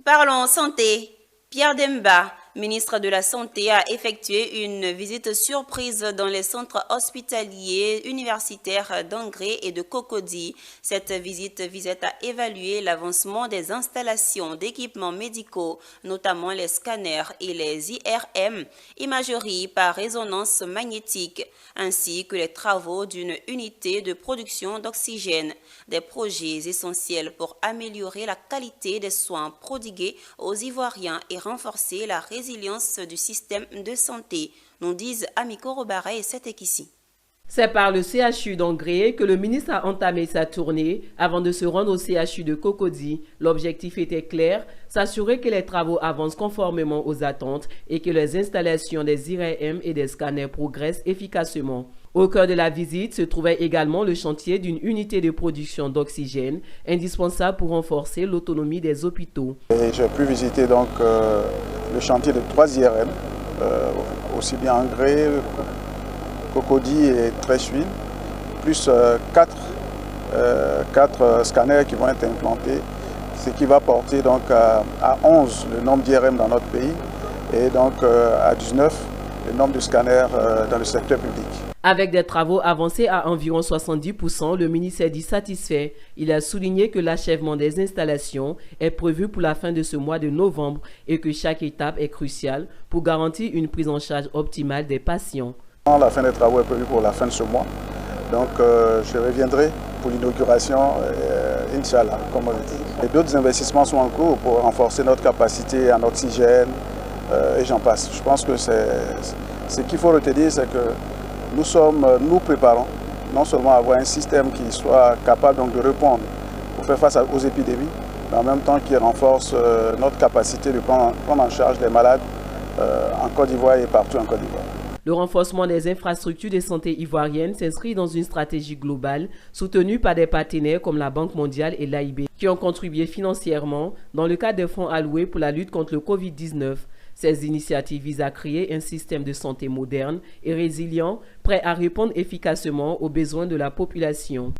Parlons santé. Pierre Demba, ministre de la Santé, a effectué une visite surprise dans les centres hospitaliers universitaires d'Angré et de Cocody. Cette visite visait à évaluer l'avancement des installations d'équipements médicaux, notamment les scanners et les IRM, imagerie par résonance magnétique, ainsi que les travaux d'une unité de production d'oxygène, des projets essentiels pour améliorer la qualité des soins prodigués aux Ivoiriens et renforcer la résilience du système de santé, nous disent Amico Robara et Setekissi. C'est par le CHU d'Angré que le ministre a entamé sa tournée avant de se rendre au CHU de Cocody. L'objectif était clair, s'assurer que les travaux avancent conformément aux attentes et que les installations des IRM et des scanners progressent efficacement. Au cœur de la visite se trouvait également le chantier d'une unité de production d'oxygène, indispensable pour renforcer l'autonomie des hôpitaux. J'ai pu visiter donc le chantier de 3 IRM, aussi bien Angré, Cocody et Treichville, plus 4 scanners qui vont être implantés, ce qui va porter donc à 11 le nombre d'IRM dans notre pays et donc à 19 le nombre de scanners dans le secteur public. Avec des travaux avancés à environ 70%, le ministère dit satisfait. Il a souligné que l'achèvement des installations est prévu pour la fin de ce mois de novembre et que chaque étape est cruciale pour garantir une prise en charge optimale des patients. La fin des travaux est prévue pour la fin de ce mois. Donc je reviendrai pour l'inauguration, Inch'Allah, comme on le dit. Et d'autres investissements sont en cours pour renforcer notre capacité en oxygène et j'en passe. Je pense que ce qu'il faut retenir, c'est que nous préparons non seulement à avoir un système qui soit capable donc, de répondre pour faire face aux épidémies, mais en même temps qui renforce notre capacité de prendre en charge des malades en Côte d'Ivoire et partout en Côte d'Ivoire. Le renforcement des infrastructures de santé ivoiriennes s'inscrit dans une stratégie globale soutenue par des partenaires comme la Banque mondiale et l'AIB qui ont contribué financièrement dans le cadre des fonds alloués pour la lutte contre le Covid-19. Ces initiatives visent à créer un système de santé moderne et résilient, prêt à répondre efficacement aux besoins de la population.